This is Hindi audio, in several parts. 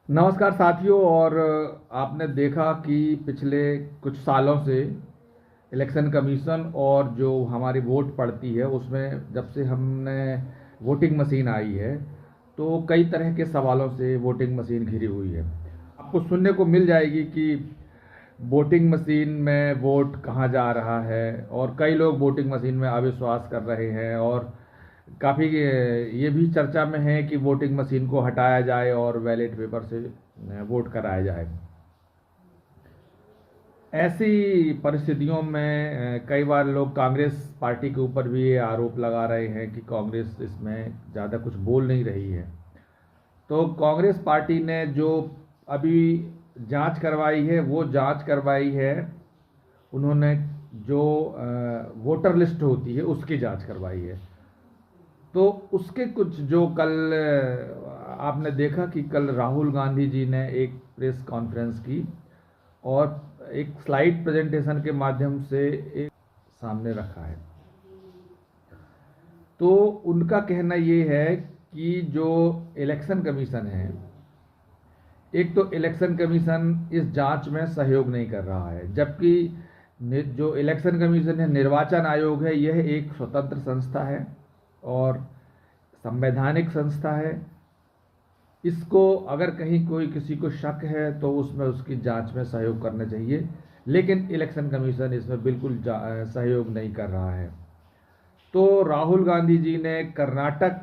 नमस्कार साथियों। और आपने देखा कि पिछले कुछ सालों से इलेक्शन कमीशन और जो हमारी वोट पड़ती है उसमें जब से हमने वोटिंग मशीन आई है तो कई तरह के सवालों से वोटिंग मशीन घिरी हुई है। आपको सुनने को मिल जाएगी कि वोटिंग मशीन में वोट कहाँ जा रहा है, और कई लोग वोटिंग मशीन में अविश्वास कर रहे हैं, और काफ़ी ये भी चर्चा में है कि वोटिंग मशीन को हटाया जाए और बैलेट पेपर से वोट कराया जाए। ऐसी परिस्थितियों में कई बार लोग कांग्रेस पार्टी के ऊपर भी ये आरोप लगा रहे हैं कि कांग्रेस इसमें ज़्यादा कुछ बोल नहीं रही है। तो कांग्रेस पार्टी ने जो अभी जांच करवाई है वो जांच करवाई है, उन्होंने जो वोटर लिस्ट होती है उसकी जांच करवाई है। तो उसके कुछ जो कल आपने देखा कि कल राहुल गांधी जी ने एक प्रेस कॉन्फ्रेंस की और एक स्लाइड प्रेजेंटेशन के माध्यम से एक सामने रखा है। तो उनका कहना ये है कि जो इलेक्शन कमीशन है, एक तो इलेक्शन कमीशन इस जांच में सहयोग नहीं कर रहा है, जबकि जो इलेक्शन कमीशन है, निर्वाचन आयोग है, यह एक स्वतंत्र संस्था है और संवैधानिक संस्था है। इसको अगर कहीं कोई किसी को शक है तो उसमें उसकी जांच में सहयोग करना चाहिए, लेकिन इलेक्शन कमीशन इसमें बिल्कुल सहयोग नहीं कर रहा है। तो राहुल गांधी जी ने कर्नाटक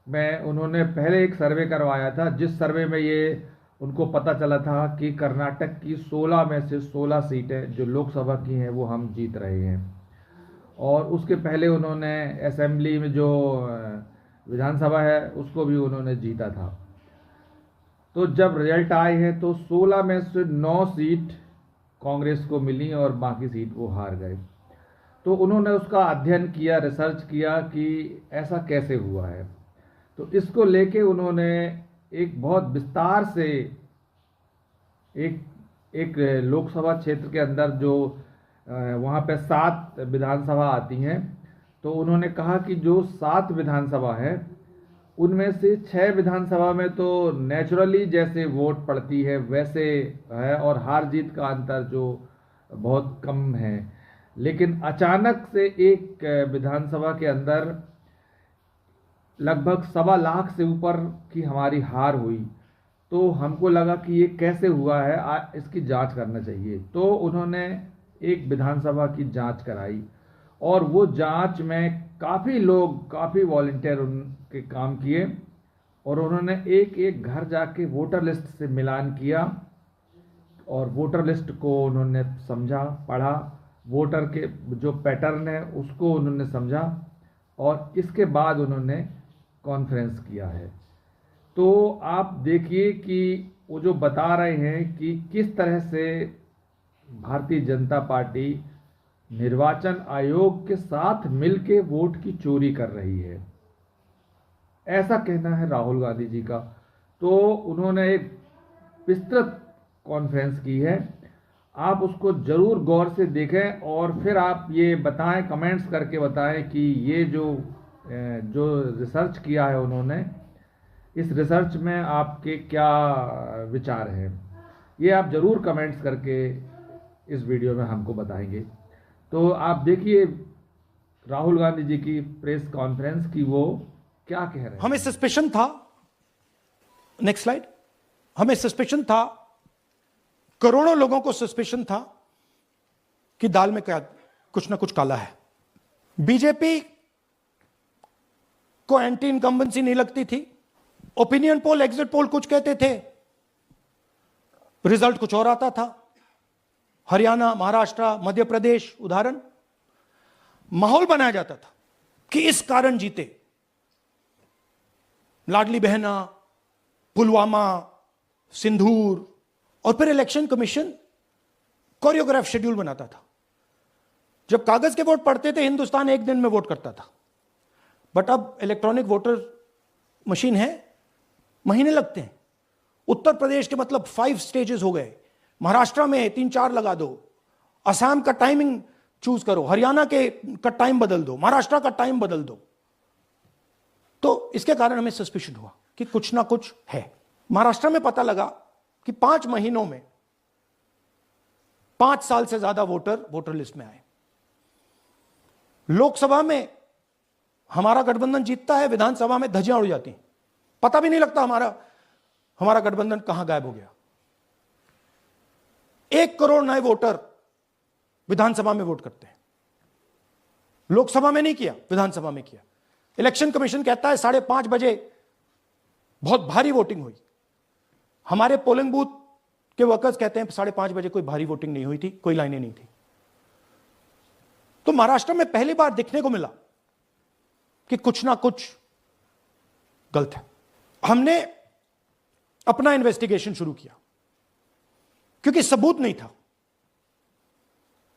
में उन्होंने पहले एक सर्वे करवाया था, जिस सर्वे में ये उनको पता चला था कि कर्नाटक की 16 में से 16 सीटें जो लोकसभा की हैं वो हम जीत रहे हैं। और उसके पहले उन्होंने असेंबली में जो विधानसभा है उसको भी उन्होंने जीता था। तो जब रिजल्ट आए हैं तो 16 में से 9 सीट कांग्रेस को मिली और बाकी सीट वो हार गए। तो उन्होंने उसका अध्ययन किया, रिसर्च किया कि ऐसा कैसे हुआ है। तो इसको लेके उन्होंने एक बहुत विस्तार से एक एक लोकसभा क्षेत्र के अंदर जो वहाँ पे 7 विधानसभा आती हैं, तो उन्होंने कहा कि जो 7 विधानसभा है उनमें से 6 विधानसभा में तो नेचुरली जैसे वोट पड़ती है वैसे है और हार जीत का अंतर जो बहुत कम है, लेकिन अचानक से एक विधानसभा के अंदर लगभग 1.25 लाख से ऊपर की हमारी हार हुई। तो हमको लगा कि ये कैसे हुआ है, इसकी जांच करना चाहिए। तो उन्होंने एक विधानसभा की जांच कराई और वो जांच में काफ़ी लोग, काफ़ी वॉलंटियर उनके काम किए और उन्होंने एक एक घर जाके वोटर लिस्ट से मिलान किया और वोटर लिस्ट को उन्होंने समझा, पढ़ा, वोटर के जो पैटर्न है उसको उन्होंने समझा और इसके बाद उन्होंने कॉन्फ्रेंस किया है। तो आप देखिए कि वो जो बता रहे हैं कि किस तरह से भारतीय जनता पार्टी निर्वाचन आयोग के साथ मिलके वोट की चोरी कर रही है, ऐसा कहना है राहुल गांधी जी का। तो उन्होंने एक विस्तृत कॉन्फ्रेंस की है, आप उसको जरूर गौर से देखें और फिर आप ये बताएं, कमेंट्स करके बताएं कि ये जो रिसर्च किया है उन्होंने, इस रिसर्च में आपके क्या विचार हैं। ये आप जरूर कमेंट्स करके इस वीडियो में हमको बताएंगे। तो आप देखिए राहुल गांधी जी की प्रेस कॉन्फ्रेंस की वो क्या कह रहे हैं। हमें सस्पेशन था, नेक्स्ट स्लाइड, हमें सस्पेशन था, करोड़ों लोगों को सस्पेशन था कि दाल में क्या कुछ ना कुछ काला है। बीजेपी को एंटी इनकम्बेंसी नहीं लगती थी, ओपिनियन पोल, एग्जिट पोल कुछ कहते थे, रिजल्ट कुछ और आता था। हरियाणा, महाराष्ट्र, मध्य प्रदेश उदाहरण, माहौल बनाया जाता था कि इस कारण जीते। लाडली बहना, पुलवामा, सिंदूर, और फिर इलेक्शन कमीशन कोरियोग्राफ शेड्यूल बनाता था। जब कागज के वोट पड़ते थे हिंदुस्तान एक दिन में वोट करता था, बट अब इलेक्ट्रॉनिक वोटर मशीन है, महीने लगते हैं। उत्तर प्रदेश के मतलब 5 स्टेजेस हो गए, महाराष्ट्र में 3-4 लगा दो, असम का टाइमिंग चूज करो, हरियाणा के का टाइम बदल दो, महाराष्ट्र का टाइम बदल दो। तो इसके कारण हमें सस्पिशन हुआ कि कुछ ना कुछ है। महाराष्ट्र में पता लगा कि 5 महीनों में 5 साल से ज्यादा वोटर लिस्ट में आए। लोकसभा में हमारा गठबंधन जीतता है, विधानसभा में धज्जियां उड़ जाती हैं, पता भी नहीं लगता हमारा गठबंधन कहां गायब हो गया। 1 करोड़ नए वोटर विधानसभा में वोट करते हैं, लोकसभा में नहीं किया, विधानसभा में किया। इलेक्शन कमीशन कहता है 5:30 बजे बहुत भारी वोटिंग हुई। हमारे पोलिंग बूथ के वर्कर्स कहते हैं 5:30 बजे कोई भारी वोटिंग नहीं हुई थी, कोई लाइनें नहीं थी। तो महाराष्ट्र में पहली बार देखने को मिला कि कुछ ना कुछ गलत है। हमने अपना इन्वेस्टिगेशन शुरू किया क्योंकि सबूत नहीं था,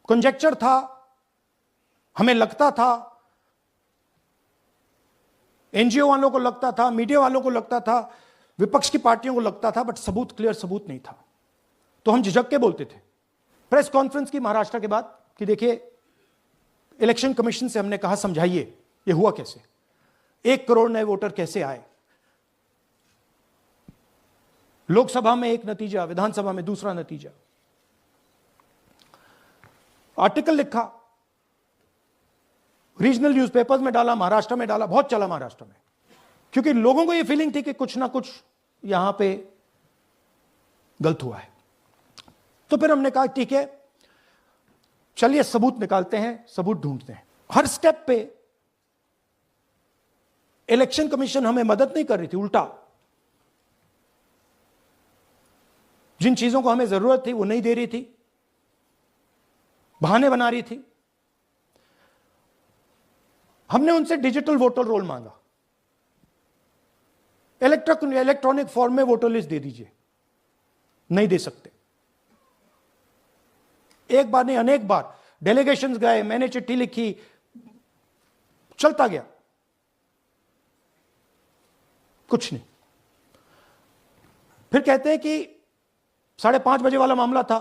कंजेक्चर था, हमें लगता था, एनजीओ वालों को लगता था, मीडिया वालों को लगता था, विपक्ष की पार्टियों को लगता था, बट क्लियर सबूत नहीं था। तो हम झिझक के बोलते थे। प्रेस कॉन्फ्रेंस की महाराष्ट्र के बाद कि देखिए, इलेक्शन कमीशन से हमने कहा समझाइए ये हुआ कैसे, 1 करोड़ नए वोटर कैसे आए, लोकसभा में एक नतीजा, विधानसभा में दूसरा नतीजा। आर्टिकल लिखा, रीजनल न्यूज़पेपर्स में डाला, महाराष्ट्र में डाला, बहुत चला महाराष्ट्र में, क्योंकि लोगों को यह फीलिंग थी कि कुछ ना कुछ यहां पे गलत हुआ है। तो फिर हमने कहा ठीक है, चलिए सबूत निकालते हैं, सबूत ढूंढते हैं। हर स्टेप पे इलेक्शन कमीशन हमें मदद नहीं कर रही थी, उल्टा जिन चीजों को हमें जरूरत थी वो नहीं दे रही थी, बहाने बना रही थी। हमने उनसे डिजिटल वोटर रोल मांगा, इलेक्ट्रॉनिक फॉर्म में वोटर लिस्ट दे दीजिए, नहीं दे सकते। एक बार नहीं, अनेक बार डेलीगेशंस गए, मैंने चिट्ठी लिखी, चलता गया, कुछ नहीं। फिर कहते हैं कि 5:30 बजे वाला मामला था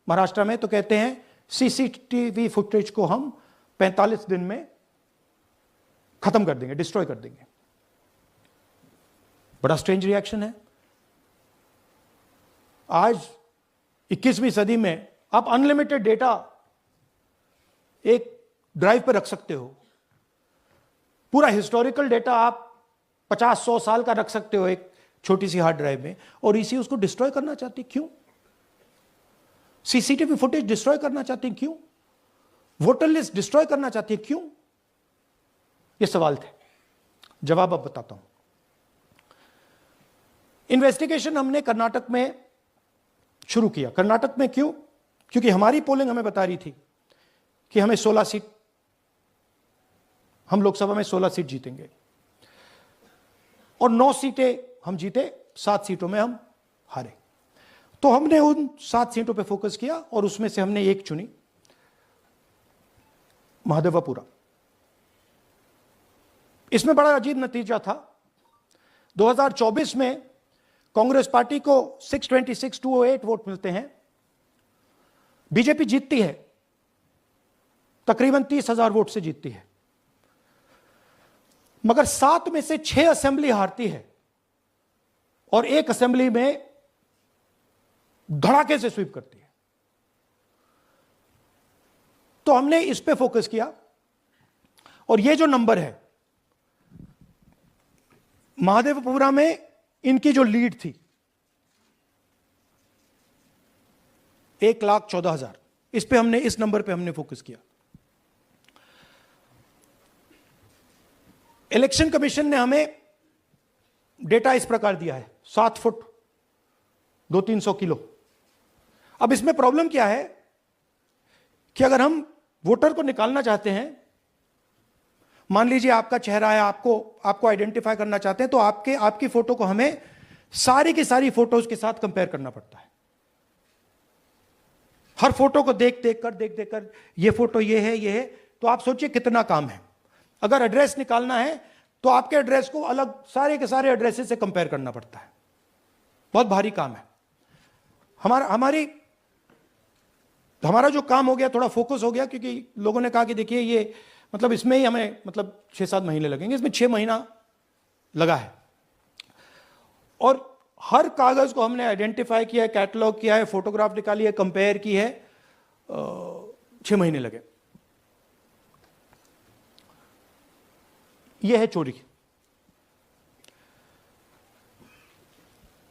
महाराष्ट्र में, तो कहते हैं सीसीटीवी फुटेज को हम 45 दिन में खत्म कर देंगे, डिस्ट्रॉय कर देंगे। बड़ा स्ट्रेंज रिएक्शन है। आज 21वीं सदी में आप अनलिमिटेड डेटा एक ड्राइव पर रख सकते हो, पूरा हिस्टोरिकल डेटा आप 50-100 साल का रख सकते हो एक छोटी सी हार्ड ड्राइव में, और इसी उसको डिस्ट्रॉय करना चाहती, क्यों? सीसीटीवी फुटेज डिस्ट्रॉय करना चाहती, क्यों? वोटर लिस्ट डिस्ट्रॉय करना चाहती है, क्यों? ये सवाल थे, जवाब अब बताता हूं। इन्वेस्टिगेशन हमने कर्नाटक में शुरू किया। कर्नाटक में क्यों? क्योंकि हमारी पोलिंग हमें बता रही थी कि हमें 16 सीट, हम लोकसभा में 16 सीट जीतेंगे और 9 सीटें हम जीते, 7 सीटों में हम हारे। तो हमने उन 7 सीटों पे फोकस किया और उसमें से हमने एक चुनी, महादेवपुरा। इसमें बड़ा अजीब नतीजा था। 2024 में कांग्रेस पार्टी को 626-208 वोट मिलते हैं, बीजेपी जीतती है, तकरीबन 30,000 वोट से जीतती है, मगर 7 में से 6 असेंबली हारती है और एक असेंबली में धड़ाके से स्वीप करती है। तो हमने इस पे फोकस किया और ये जो नंबर है, महादेवपुरा में इनकी जो लीड थी 1,14,000, इस पे हमने, इस नंबर पे हमने फोकस किया। इलेक्शन कमीशन ने हमें डेटा इस प्रकार दिया है, 7 फुट 200-300 किलो। अब इसमें प्रॉब्लम क्या है कि अगर हम वोटर को निकालना चाहते हैं, मान लीजिए आपका चेहरा है, आपको आइडेंटिफाई करना चाहते हैं, तो आपकी फोटो को हमें सारी की सारी फोटोज के साथ कंपेयर करना पड़ता है। हर फोटो को देख देख कर ये फोटो ये है, तो आप सोचिए कितना काम है। अगर एड्रेस निकालना है तो आपके एड्रेस को अलग सारे के सारे एड्रेसेस से कंपेयर करना पड़ता है, बहुत भारी काम है। हमारा जो काम हो गया, थोड़ा फोकस हो गया, क्योंकि लोगों ने कहा कि देखिए ये मतलब इसमें ही हमें मतलब 6-7 महीने लगेंगे, इसमें 6 महीना लगा है। और हर कागज को हमने आइडेंटिफाई किया है, कैटलॉग किया है, फोटोग्राफ निकाली है, कंपेयर की है, 6 महीने लगे। यह है चोरी।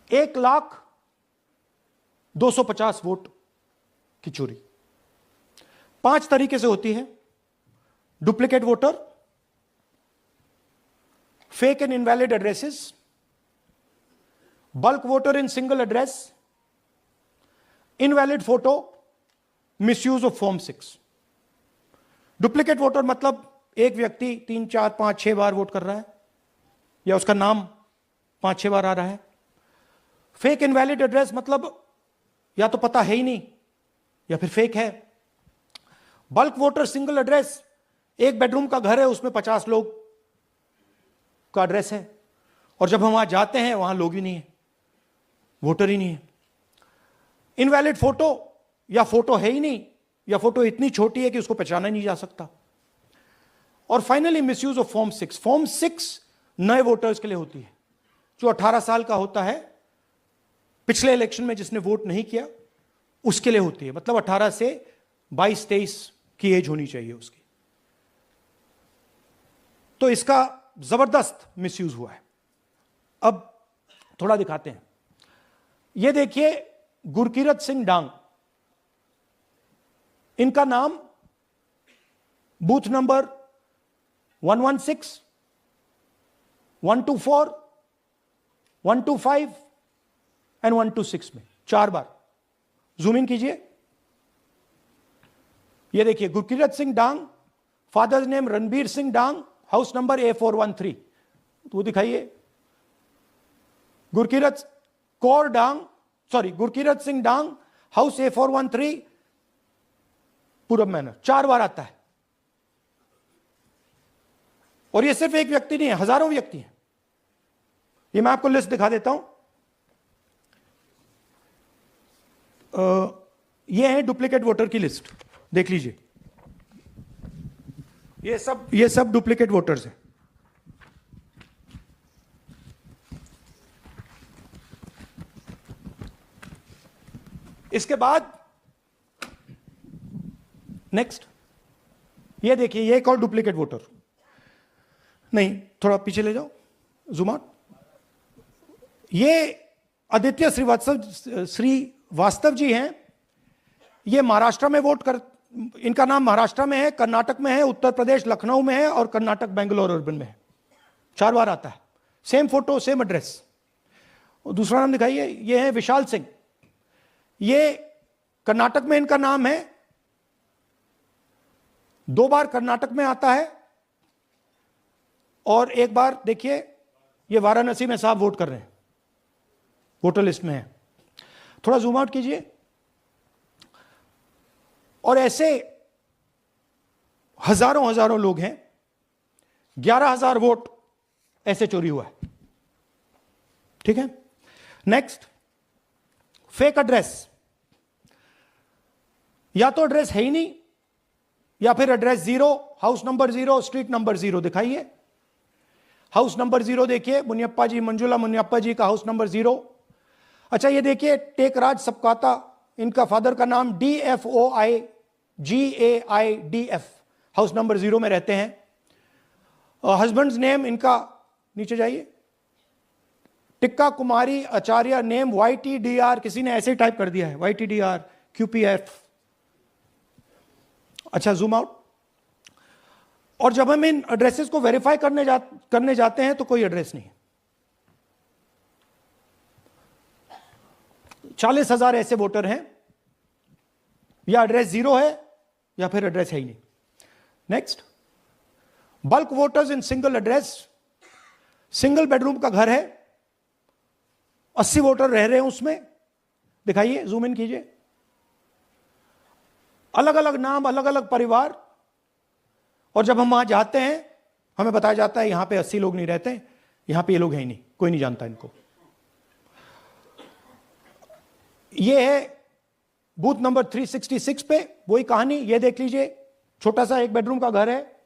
1,02,50 वोट की चोरी 5 तरीके से होती है। Duplicate voter, fake and invalid addresses, bulk voter in single address, invalid photo, misuse of form 6। Duplicate voter मतलब एक व्यक्ति 3, 4, 5, 6 बार वोट कर रहा है या उसका नाम 5-6 बार आ रहा है। फेक इनवैलिड एड्रेस मतलब या तो पता है ही नहीं या फिर फेक है। बल्क वोटर सिंगल एड्रेस, एक बेडरूम का घर है, उसमें 50 लोग का एड्रेस है और जब हम वहां जाते हैं वहां लोग ही नहीं है, वोटर ही नहीं है। इनवैलिड फोटो, या फोटो है ही नहीं या फोटो इतनी छोटी है कि उसको पहचाना नहीं जा सकता। और finally misuse of form 6। Form 6 नए वोटर्स के लिए होती है, जो 18 साल का होता है, पिछले इलेक्शन में जिसने वोट नहीं किया उसके लिए होती है। मतलब 18 से 22-23 की एज होनी चाहिए उसकी। तो इसका जबरदस्त मिसयूज हुआ है। अब थोड़ा दिखाते हैं। यह देखिए गुरकीरत सिंह डांग, इनका नाम बूथ नंबर 116, 124, 125 एंड 126 में 4 बार। जूम इन कीजिए। यह देखिए गुरकीरत सिंह डांग, फादर्स नेम रणबीर सिंह डांग, हाउस नंबर A413। तो वो दिखाइए। गुरकीरत सिंह डांग, हाउस A413, पूरब मैनर। 4 बार आता है। और ये सिर्फ एक व्यक्ति नहीं है, हजारों व्यक्ति हैं। ये मैं आपको लिस्ट दिखा देता हूं। ये है डुप्लीकेट वोटर की लिस्ट, देख लीजिए। ये सब डुप्लीकेट वोटर्स हैं। इसके बाद नेक्स्ट, ये देखिए, ये एक और डुप्लीकेट वोटर। नहीं, थोड़ा पीछे ले जाओ, जूम आउट। ये आदित्य श्रीवास्तव जी हैं। ये महाराष्ट्र में वोट कर, इनका नाम महाराष्ट्र में है, कर्नाटक में है, उत्तर प्रदेश लखनऊ में है और कर्नाटक बेंगलोर अर्बन में है। 4 बार आता है। Same photo, same address. और दूसरा नाम दिखाइए। ये है विशाल सिंह। ये कर्नाटक में इनका नाम है, 2 बार कर्नाटक में आता है और 1 बार देखिए ये वाराणसी में साहब वोट कर रहे हैं, वोटर लिस्ट में है। थोड़ा जूम आउट कीजिए। और ऐसे हजारों लोग हैं। 11,000 वोट ऐसे चोरी हुआ है। ठीक है। Next, fake address. या तो एड्रेस है ही नहीं या फिर address 0, house number 0, street number 0। दिखाइए हाउस नंबर 0, देखिए मुनियप्पा जी, मंजुला मुनियप्पा जी का हाउस नंबर 0। अच्छा, ये देखिए टेकराज सबकाता, इनका फादर का नाम DFOIGAIDF, हाउस नंबर 0 में रहते हैं। हस्बैंड्स नेम इनका, नीचे जाइए, टिक्का कुमारी आचार्य, नेम YTDR, किसी ने ऐसे ही टाइप कर दिया है, YTDR QPF। अच्छा, जूम आउट। और जब हम इन एड्रेसेस को वेरीफाई करने जाते हैं तो कोई एड्रेस नहीं है। 40,000 ऐसे वोटर हैं, या एड्रेस 0 है या फिर एड्रेस है ही नहीं। Next, bulk voters in single address. Single bedroom का घर है, 80 वोटर रह रहे हैं उसमें। दिखाइए, जूम इन कीजिए। अलग अलग नाम, अलग अलग परिवार। और जब हम वहां जाते हैं हमें बताया जाता है यहां पे 80 लोग नहीं रहते, यहां पे ये लोग हैं ही नहीं, कोई नहीं जानता इनको। ये है बूथ नंबर 366 पे वही कहानी। ये देख लीजिए, छोटा सा 1 बेडरूम का घर है।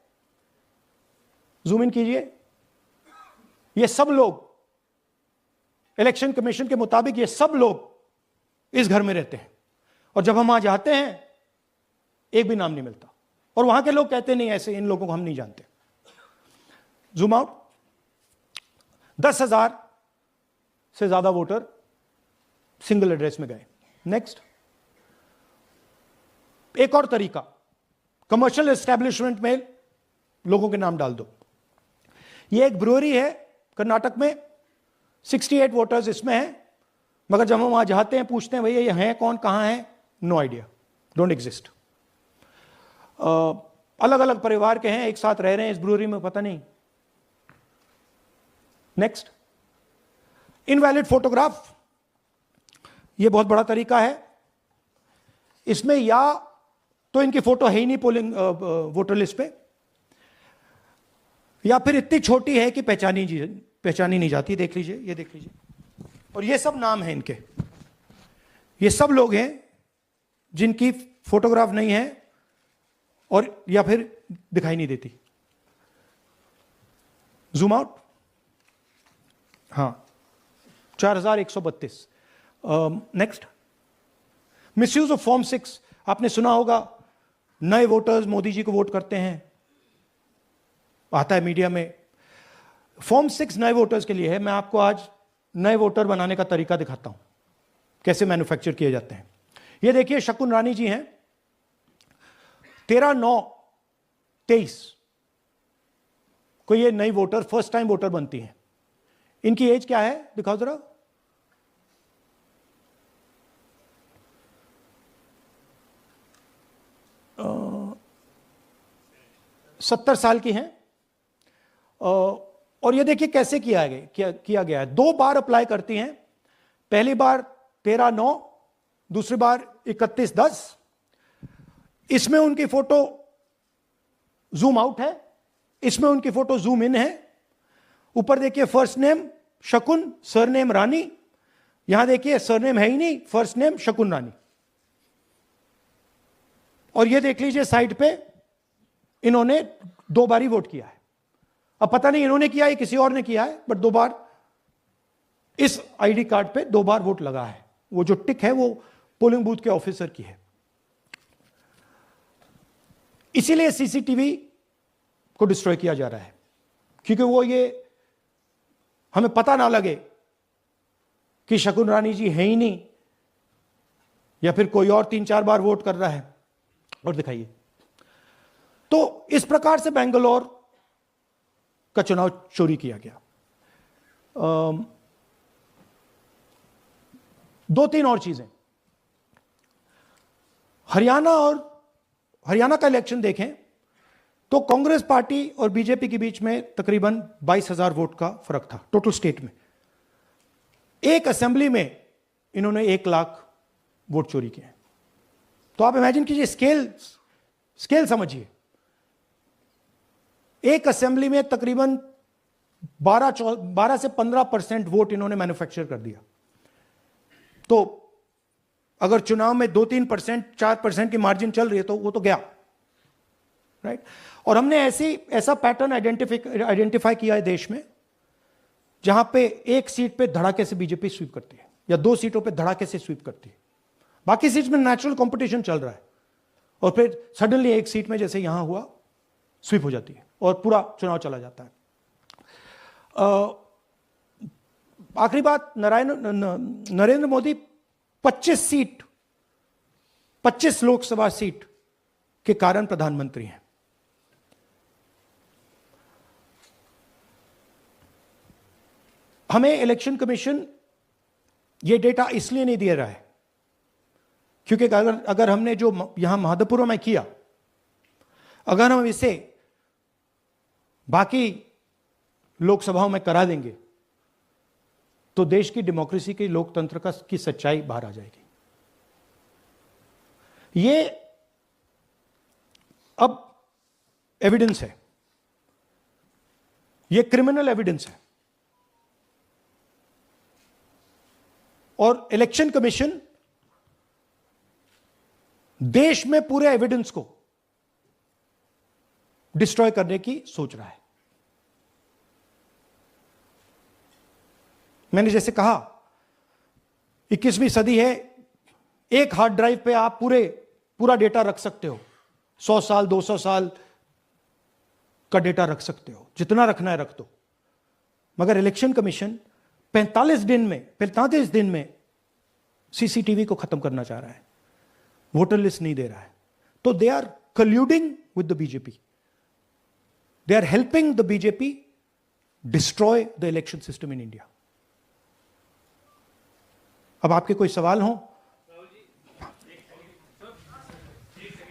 जूम इन कीजिए। ये सब लोग इलेक्शन कमीशन के मुताबिक ये सब लोग इस घर में रहते हैं, और जब हम वहां जाते हैं एक भी नाम नहीं मिलता, और वहां के लोग कहते नहीं ऐसे इन लोगों को हम नहीं जानते। जूम आउट, 10,000 से ज्यादा वोटर सिंगल एड्रेस में गए। नेक्स्ट, एक और तरीका, कमर्शियल एस्टेब्लिशमेंट में लोगों के नाम डाल दो। ये एक ब्रूअरी है कर्नाटक में, 68 वोटर्स इसमें हैं, मगर जब हम वहां जाते हैं पूछते हैं भैया ये हैं कौन, कहां है, नो आइडिया, डोंट एग्जिस्ट। अलग अलग परिवार के हैं, एक साथ रह रहे हैं इस ब्रूअरी में, पता नहीं। नेक्स्ट, इनवैलिड फोटोग्राफ, ये बहुत बड़ा तरीका है। इसमें या तो इनकी फोटो है ही नहीं पोलिंग वोटर लिस्ट पे, या फिर इतनी छोटी है कि पहचानी नहीं जाती। देख लीजिए, ये देख लीजिए, और ये सब नाम है इनके, ये सब लोग हैं जिनकी फोटोग्राफ नहीं है और या फिर दिखाई नहीं देती। जूम आउट, हाँ, 4132। नेक्स्ट, मिसयूज ऑफ फॉर्म 6, आपने सुना होगा नए वोटर्स मोदी जी को वोट करते हैं, आता है मीडिया में। फॉर्म 6 नए वोटर्स के लिए है। मैं आपको आज नए वोटर बनाने का तरीका दिखाता हूं, कैसे मैन्युफैक्चर किए जाते हैं। ये देखिए, शकुन रानी जी हैं, 13/9/23 को ये नई वोटर, फर्स्ट टाइम वोटर बनती हैं। इनकी एज क्या है, दिखाओ जरा। अ, 70 साल की हैं। और ये देखिए कैसे किया गया है। 2 बार अप्लाई करती हैं, पहली बार 13/9, दूसरी बार 31/10। इसमें उनकी फोटो जूम आउट है, इसमें उनकी फोटो जूम इन है। ऊपर देखिए फर्स्ट नेम शकुन, सरनेम रानी। यहां देखिए सरनेम है ही नहीं, फर्स्ट नेम शकुन रानी। और ये देख लीजिए साइड पे इन्होंने 2 बार ही वोट किया है। अब पता नहीं इन्होंने किया है किसी और ने किया है, बट 2 बार इस आईडी कार्ड पे 2 बार वोट लगा है। वो जो टिक है वो पोलिंग बूथ के ऑफिसर की है। इसीलिए सीसीटीवी को डिस्ट्रॉय किया जा रहा है, क्योंकि वो ये हमें पता ना लगे कि शकुन रानी जी है ही नहीं, या फिर कोई और 3-4 बार वोट कर रहा है। और दिखाइए, तो इस प्रकार से बेंगलोर का चुनाव चोरी किया गया। 2-3 और चीजें। हरियाणा का इलेक्शन देखें तो कांग्रेस पार्टी और बीजेपी के बीच में तकरीबन 22,000 वोट का फर्क था टोटल स्टेट में। एक असेंबली में इन्होंने 1 लाख वोट चोरी किए। तो आप इमेजिन कीजिए, स्केल समझिए। एक असेंबली में तकरीबन 12 से 15% वोट इन्होंने मैन्युफैक्चर कर दिया। तो अगर चुनाव में 2-3%, 4% की मार्जिन चल रही है तो वो तो गया, राइट। और हमने ऐसा पैटर्न आइडेंटिफाई किया है देश में, जहां पे एक सीट पे धड़ाके से बीजेपी स्वीप करती है, या 2 सीटों पे धड़ाके से स्वीप करती है। बाकी सीट में नेचुरल कंपटीशन चल रहा है, और फिर सडनली एक सीट में जैसे यहां हुआ स्वीप हो जाती है और पूरा चुनाव चला जाता है। आखिरी बात, नरेंद्र मोदी 25 लोकसभा सीट के कारण प्रधानमंत्री हैं। हमें इलेक्शन कमीशन ये डेटा इसलिए नहीं दे रहा है क्योंकि अगर हमने जो यहां महादपुर में किया, अगर हम इसे बाकी लोकसभाओं में करा देंगे तो देश की डेमोक्रेसी की, लोकतंत्र की सच्चाई बाहर आ जाएगी। ये अब एविडेंस है, ये क्रिमिनल एविडेंस है, और इलेक्शन कमीशन देश में पूरे एविडेंस को डिस्ट्रॉय करने की सोच रहा है। मैंने जैसे कहा 21वीं सदी है, एक हार्ड ड्राइव पे आप पूरा डेटा रख सकते हो, 100 साल 200 साल का डेटा रख सकते हो, जितना रखना है रख दो। मगर इलेक्शन कमीशन 45 दिन में सीसीटीवी को खत्म करना चाह रहा है, वोटर लिस्ट नहीं दे रहा है। तो they are colluding with the BJP, they are helping the BJP destroy the election system in India. अब आपके कोई सवाल हो?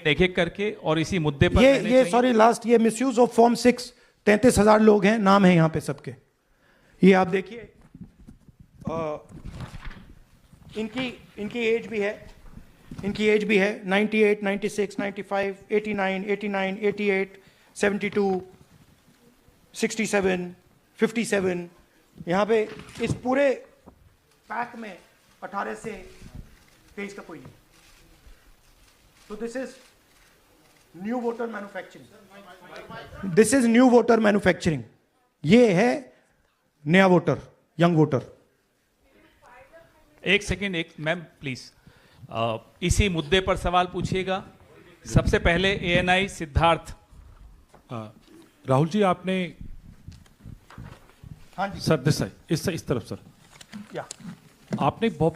एक एक करके और इसी मुद्दे पर ये सॉरी लास्ट, ये मिसयूज ऑफ फॉर्म 6, 33,000 लोग हैं, नाम है यहां पे सबके, ये आप देखिए। इनकी एज भी है, 98, 96, 95, 89, 88, 72, 67, 57। यहां पे इस पूरे पैक में 18 से 23 का कोई नहीं। तो this is new voter manufacturing, ये है नया वोटर, यंग वोटर। एक सेकेंड, एक मैम प्लीज, इसी मुद्दे पर सवाल पूछिएगा। सबसे पहले एएनआई सिद्धार्थ। राहुल जी, आपने हाँ जी सर इस तरफ सर, या आपने बहुत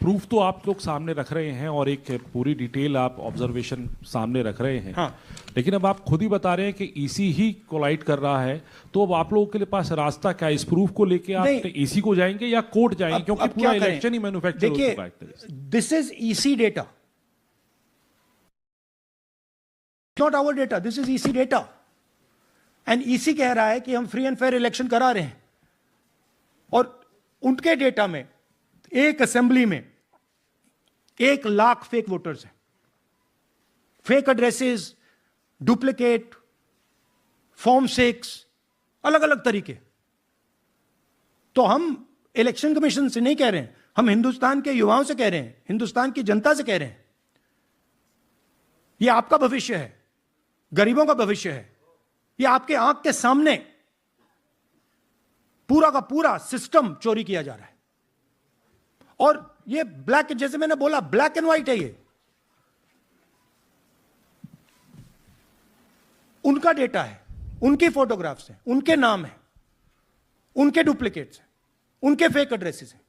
प्रूफ तो आप लोग सामने रख रहे हैं और एक पूरी डिटेल आप ऑब्जर्वेशन सामने रख रहे हैं। हाँ। लेकिन अब आप खुद ही बता रहे हैं कि ईसी ही कोलाइड कर रहा है, तो अब आप लोगों के लिए पास रास्ता क्या है? इस प्रूफ को लेके आप ईसी को जाएंगे या कोर्ट जाएंगे? क्योंकि पूरा इलेक्शन ही मैन्युफैक्चर हो चुका है। This is EC data, not our data, this is EC data. And EC कह रहा है कि हम फ्री एंड फेयर इलेक्शन करा रहे हैं, और उनके डेटा में एक असेंबली में 1 लाख फेक वोटर्स हैं, फेक एड्रेसेस, डुप्लीकेट, फॉर्म 6, अलग अलग तरीके। तो हम इलेक्शन कमीशन से नहीं कह रहे हैं, हम हिंदुस्तान के युवाओं से कह रहे हैं, हिंदुस्तान की जनता से कह रहे हैं, यह आपका भविष्य है, गरीबों का भविष्य है, यह आपके आंख के सामने पूरा का पूरा सिस्टम चोरी किया जा रहा है। और ये ब्लैक, जैसे मैंने बोला, ब्लैक एंड व्हाइट है। ये उनका डेटा है, उनकी फोटोग्राफ्स हैं, उनके नाम हैं, उनके डुप्लीकेट्स हैं, उनके फेक एड्रेसेस हैं।